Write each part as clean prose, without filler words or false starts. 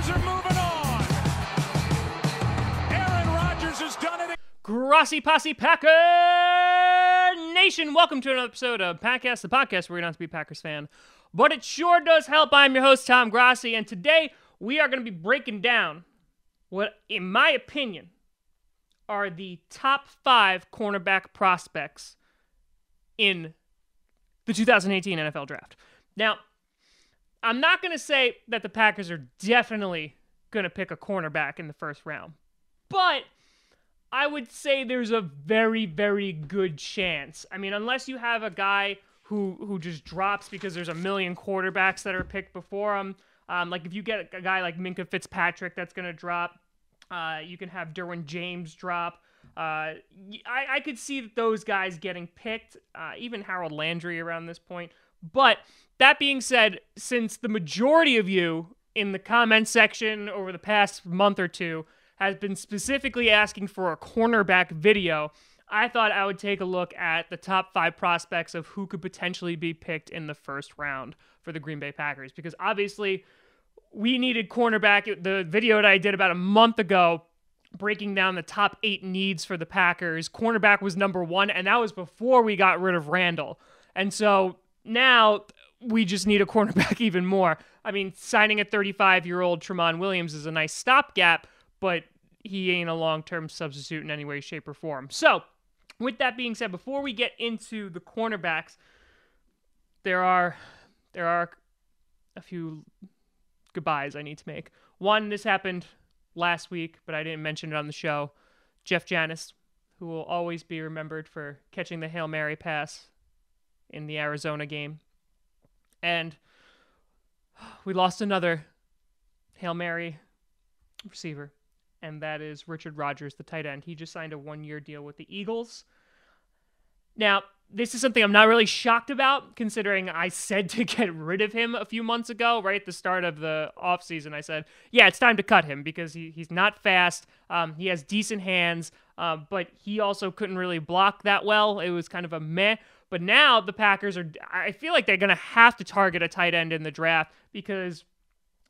Packers are moving on. Aaron Rodgers has done it. Grassy Posse Packer Nation, welcome to another episode of Packcast, the podcast where you don't have to be a Packers fan, but it sure does help. I'm your host, Tom Grassi, and today we are going to be breaking down what, in my opinion, are the top 5 cornerback prospects in the 2018 NFL Draft. Now, I'm not going to say that the Packers are definitely going to pick a cornerback in the first round, but I would say there's a very, very good chance. I mean, unless you have a guy who just drops because there's a million quarterbacks that are picked before him. Like if you get a guy like Minkah Fitzpatrick that's going to drop, you can have Derwin James drop. I could see those guys getting picked, even Harold Landry around this point. But that being said, since the majority of you in the comment section over the past month or two has been specifically asking for a cornerback video, I thought I would take a look at the top 5 prospects of who could potentially be picked in the first round for the Green Bay Packers. Because obviously, we needed cornerback. The video that I did about a month ago, breaking down the top 8 needs for the Packers, cornerback was number 1, and that was before we got rid of Randall. And so now we just need a cornerback even more. I mean, signing a 35-year-old Tramon Williams is a nice stopgap, but he ain't a long-term substitute in any way, shape, or form. So, with that being said, before we get into the cornerbacks, there are a few goodbyes I need to make. One, this happened last week, but I didn't mention it on the show. Jeff Janis, who will always be remembered for catching the Hail Mary pass in the Arizona game. And we lost another Hail Mary receiver, and that is Richard Rodgers, the tight end. He just signed a 1-year deal with the Eagles. Now, this is something I'm not really shocked about, considering I said to get rid of him a few months ago, right at the start of the offseason. I said, yeah, it's time to cut him because he's not fast. He has decent hands, but he also couldn't really block that well. It was kind of a meh. But now the Packers I feel like they're going to have to target a tight end in the draft because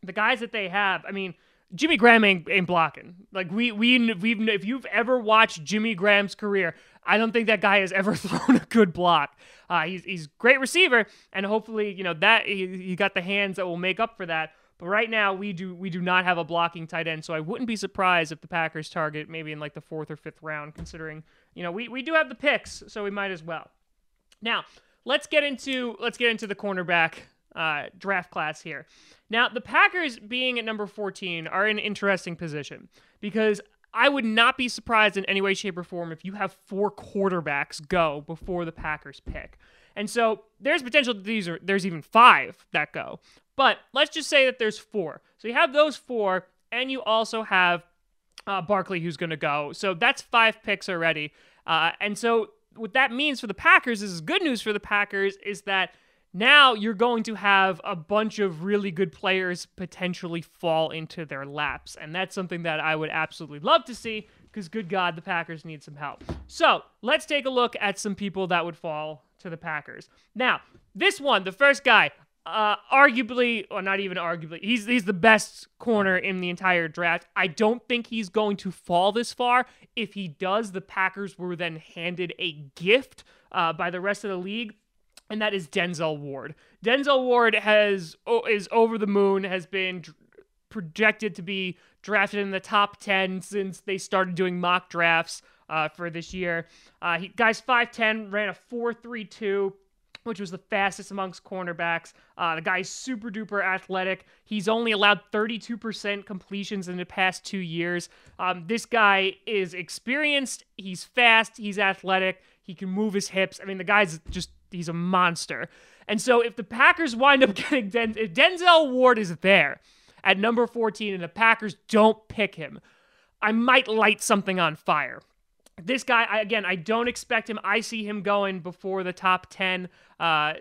the guys that they have, I mean, Jimmy Graham ain't blocking. Like we've if you've ever watched Jimmy Graham's career, I don't think that guy has ever thrown a good block. He's a great receiver, and hopefully, that he got the hands that will make up for that. But right now, we do not have a blocking tight end, so I wouldn't be surprised if the Packers target maybe in like the 4th or 5th round, considering we do have the picks, so we might as well. Now let's get into the cornerback draft class here. Now, the Packers, being at number 14, are in an interesting position because I would not be surprised in any way, shape, or form if you have 4 quarterbacks go before the Packers pick. And so there's potential that there's even 5 that go. But let's just say that there's 4. So you have those 4, and you also have Barkley who's going to go. So that's 5 picks already. And so what that means for the Packers is good news for the Packers is that now you're going to have a bunch of really good players potentially fall into their laps. And that's something that I would absolutely love to see because, good God, the Packers need some help. So let's take a look at some people that would fall to the Packers. Now, this one, the first guy, arguably, or not even arguably, he's the best corner in the entire draft. I don't think he's going to fall this far. If he does, the Packers were then handed a gift by the rest of the league. And that is Denzel Ward. Denzel Ward is over the moon, has been projected to be drafted in the top 10 since they started doing mock drafts for this year. Guy's 5'10", ran a 4.32, which was the fastest amongst cornerbacks. The guy's super duper athletic. He's only allowed 32% completions in the past 2 years. This guy is experienced. He's fast. He's athletic. He can move his hips. I mean, the guy's he's a monster. And so if the Packers wind up getting if Denzel Ward is there at number 14 and the Packers don't pick him, I might light something on fire. This guy, I don't expect him. I see him going before the top 10.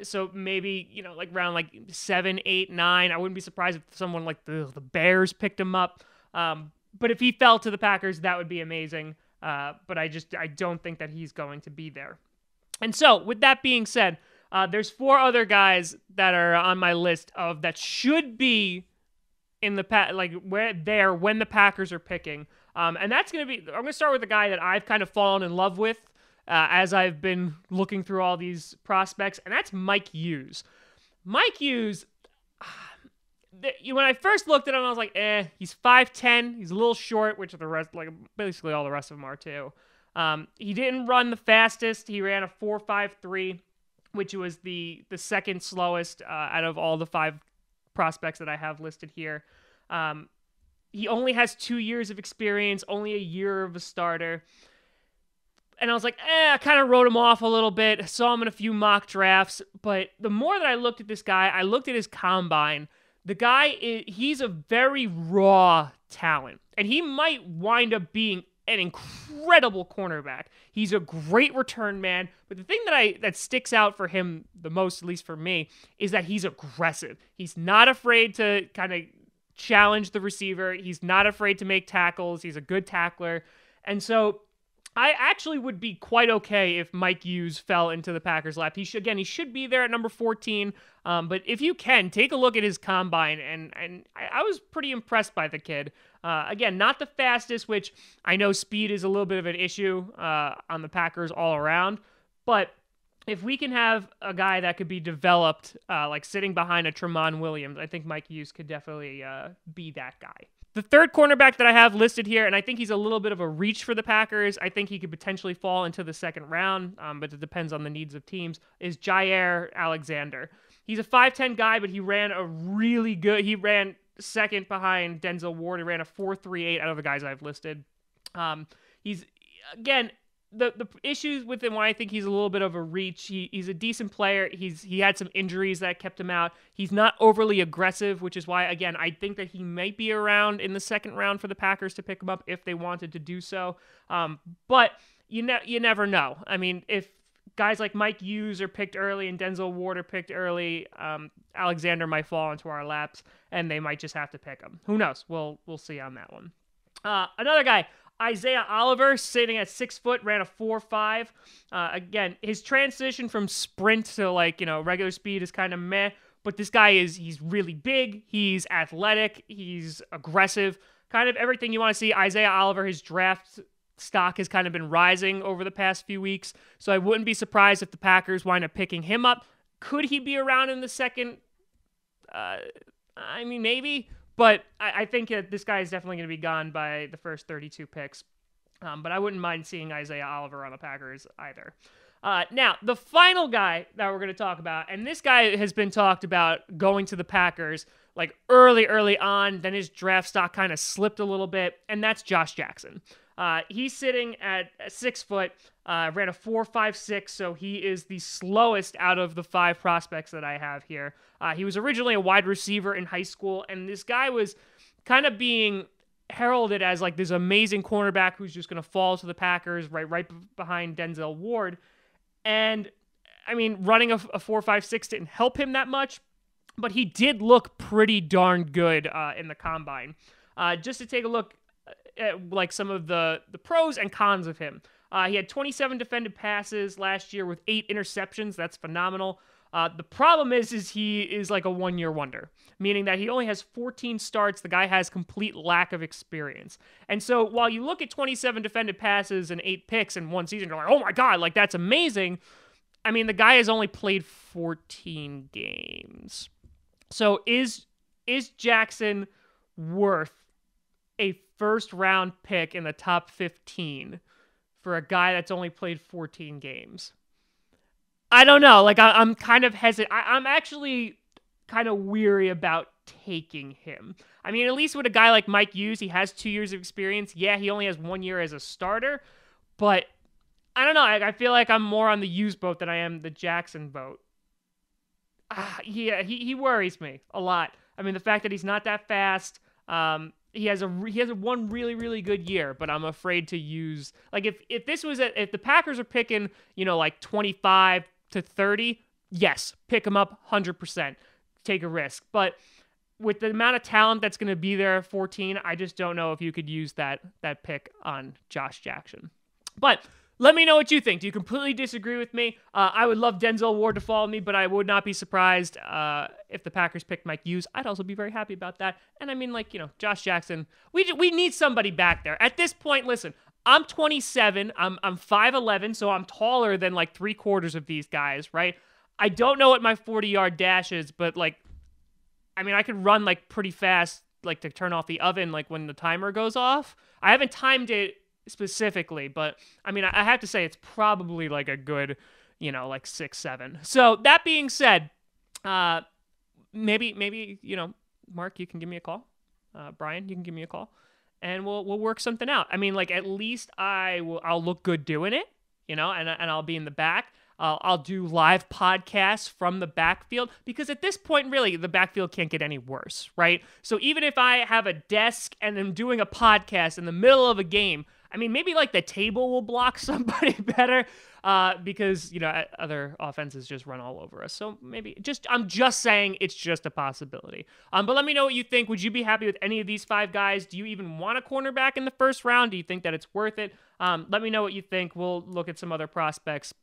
So maybe, like round 7, 8, 9. I wouldn't be surprised if someone like the Bears picked him up. But if he fell to the Packers, that would be amazing. But I don't think that he's going to be there. And so, with that being said, there's 4 other guys that are on my list that should be in the when the Packers are picking. And that's going to be, I'm going to start with a guy that I've kind of fallen in love with as I've been looking through all these prospects, and that's Mike Hughes. Mike Hughes, when I first looked at him, I was like, he's 5'10", he's a little short, which the rest, like basically all the rest of them are too. He didn't run the fastest. He ran a 4.53, which was the second slowest out of all the 5 prospects that I have listed here. He only has 2 years of experience, only a year of a starter. And I was like, I kind of wrote him off a little bit. Saw him in a few mock drafts. But the more that I looked at this guy, I looked at his combine. The guy, he's a very raw talent. And he might wind up being an incredible cornerback. He's a great return man. But the thing that sticks out for him the most, at least for me, is that he's aggressive. He's not afraid to kind of challenge the receiver. He's not afraid to make tackles. He's a good tackler. And so I actually would be quite okay if Mike Hughes fell into the Packers' lap. He should be there at number 14. But if you can, take a look at his combine, and I was pretty impressed by the kid. Again, not the fastest, which I know speed is a little bit of an issue on the Packers all around. But if we can have a guy that could be developed, like sitting behind a Tramon Williams, I think Mike Hughes could definitely be that guy. The third cornerback that I have listed here, and I think he's a little bit of a reach for the Packers, I think he could potentially fall into the second round, but it depends on the needs of teams, is Jair Alexander. He's a 5'10" guy, but he ran he ran second behind Denzel Ward. He ran a 4.38 out of the guys I've listed. He's, again, the issues with him, why I think he's a little bit of a reach, he's a decent player. He had some injuries that kept him out. He's not overly aggressive, which is why, again, I think that he might be around in the second round for the Packers to pick him up if they wanted to do so. But you never know. I mean, if guys like Mike Hughes are picked early and Denzel Ward are picked early, Alexander might fall into our laps, and they might just have to pick him. Who knows? We'll see on that one. Another guy, Isaiah Oliver, sitting at 6 foot, ran a 4.5. Again, his transition from sprint to regular speed is kind of meh, but this guy he's really big, he's athletic, he's aggressive, kind of everything you want to see. Isaiah Oliver, his draft stock has kind of been rising over the past few weeks, so I wouldn't be surprised if the Packers wind up picking him up. Could he be around in the second? I mean, maybe. But I think that this guy is definitely going to be gone by the first 32 picks. But I wouldn't mind seeing Isaiah Oliver on the Packers either. Now, the final guy that we're going to talk about, and this guy has been talked about going to the Packers like early on, then his draft stock kind of slipped a little bit, and that's Josh Jackson. He's sitting at 6 foot, ran a 4.56, so he is the slowest out of the 5 prospects that I have here. He was originally a wide receiver in high school, and this guy was kind of being heralded as like this amazing cornerback who's just going to fall to the Packers right behind Denzel Ward. And I mean, running a 4.56 didn't help him that much, but he did look pretty darn good in the combine. Just to take a look at like some of the pros and cons of him. He had 27 defended passes last year with 8 interceptions. That's phenomenal. The problem is he is like a one-year wonder, meaning that he only has 14 starts. The guy has complete lack of experience. And so while you look at 27 defended passes and 8 picks in one season, you're like, oh my God, like that's amazing. I mean, the guy has only played 14 games. So is Jackson worth a first-round pick in the top 15 for a guy that's only played 14 games? I don't know. Like, I'm kind of hesitant. I'm actually kind of weary about taking him. I mean, at least with a guy like Mike Hughes, he has 2 years of experience. Yeah, he only has 1 year as a starter, but I don't know. I feel like I'm more on the Hughes boat than I am the Jackson boat. Yeah, he worries me a lot. I mean, the fact that he's not that fast. He has one really, really good year, but I'm afraid to use, like, if the Packers are picking, like 25 to 30, yes, pick him up 100%, take a risk. But with the amount of talent that's going to be there at 14, I just don't know if you could use that pick on Josh Jackson. But let me know what you think. Do you completely disagree with me? I would love Denzel Ward to follow me, but I would not be surprised if the Packers picked Mike Hughes, I'd also be very happy about that. And I mean, like, Josh Jackson, we need somebody back there. At this point, listen, I'm 27, I'm 5'11", so I'm taller than like 3/4 of these guys, right? I don't know what my 40-yard dash is, but like, I mean, I could run like pretty fast, like to turn off the oven, like when the timer goes off. I haven't timed it specifically, but I mean, I have to say it's probably like a good, like 6'7". So that being said, maybe, Mark, you can give me a call. Brian, you can give me a call, and we'll work something out. I mean, like, at least I'll look good doing it, and I'll be in the back. I'll do live podcasts from the backfield, because at this point, really, the backfield can't get any worse, right? So even if I have a desk and I'm doing a podcast in the middle of a game, I mean, maybe like the table will block somebody better, because, other offenses just run all over us. So maybe I'm just saying it's just a possibility. But let me know what you think. Would you be happy with any of these 5 guys? Do you even want a cornerback in the first round? Do you think that it's worth it? Let me know what you think. We'll look at some other prospects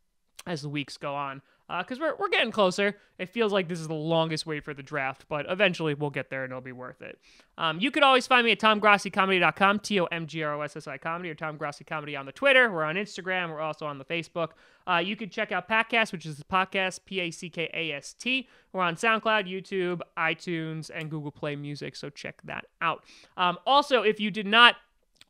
as the weeks go on, because we're getting closer. It feels like this is the longest wait for the draft, but eventually we'll get there and it'll be worth it. You could always find me at TomGrossiComedy.com, TomGrossi Comedy, or Tom Grossi Comedy on the Twitter. We're on Instagram. We're also on the Facebook. You could check out Packcast, which is the podcast, Packast. We're on SoundCloud, YouTube, iTunes, and Google Play Music, so check that out. Also, if you did not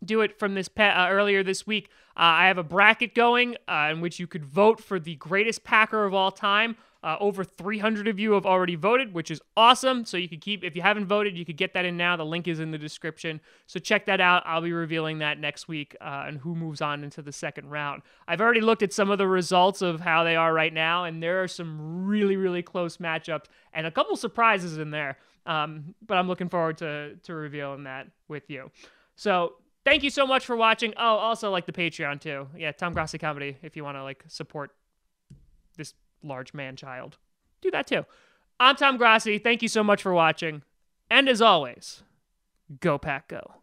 do it from this earlier this week, I have a bracket going in which you could vote for the greatest Packer of all time. Over 300 of you have already voted, which is awesome. So you could if you haven't voted, you could get that in now. The link is in the description. So check that out. I'll be revealing that next week, and who moves on into the second round. I've already looked at some of the results of how they are right now, and there are some really, really close matchups and a couple surprises in there. But I'm looking forward to revealing that with you. So thank you so much for watching. Oh, also like the Patreon too. Yeah, Tom Grossi Comedy, if you want to like support this large man-child. Do that too. I'm Tom Grossi. Thank you so much for watching. And as always, go Pack Go.